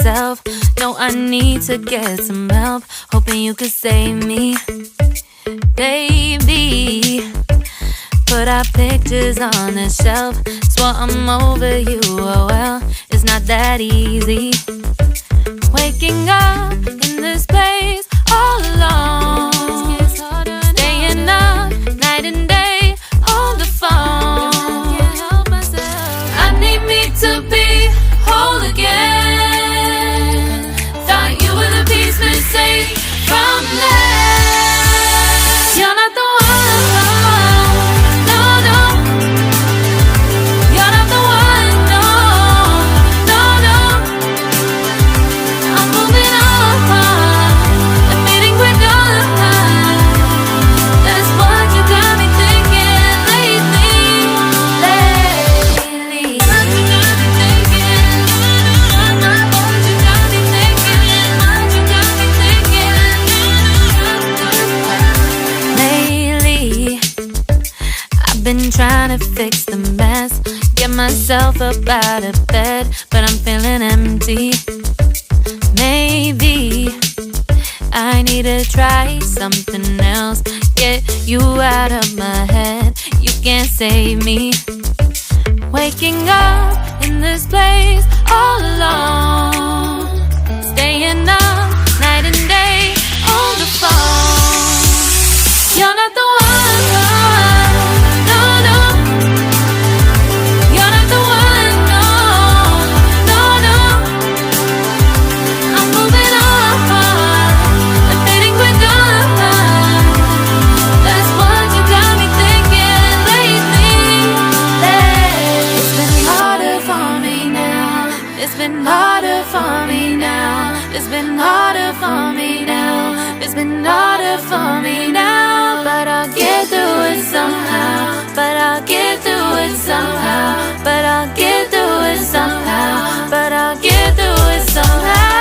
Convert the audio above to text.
myself. No, I need to get some help. Hoping you could save me, baby. Put our pictures on the shelf. Swore I'm over you, oh well, it's not that easy. Waking up in this place all alone, staying up night and day on the phone. I need me to be whole again. Thought you were the piece missing from left. You're not the one, no, no. You're not the one, no, no, no. I'm moving on, admitting we're done. That's what you got me thinking lately. What you got me thinking. What you got me thinking. What you got me thinking. Lately, I've been trying to fix the mess, get myself up out of bed, but I'm feeling empty. Maybe I need to try something else, get you out of my head. You can't save me. Waking up in this place all alone, staying up night and day on the phone. You're not the one, no, no. You're not the one, no, no, no. I'm moving on, admitting we're done. That's what you got me thinking lately. It's been harder for me now. It's been harder for me now. It's been harder for me now. It's been harder for me now. But I'll get through it somehow. But I'll get through it somehow. But I'll get through it somehow. But I'll get through it somehow.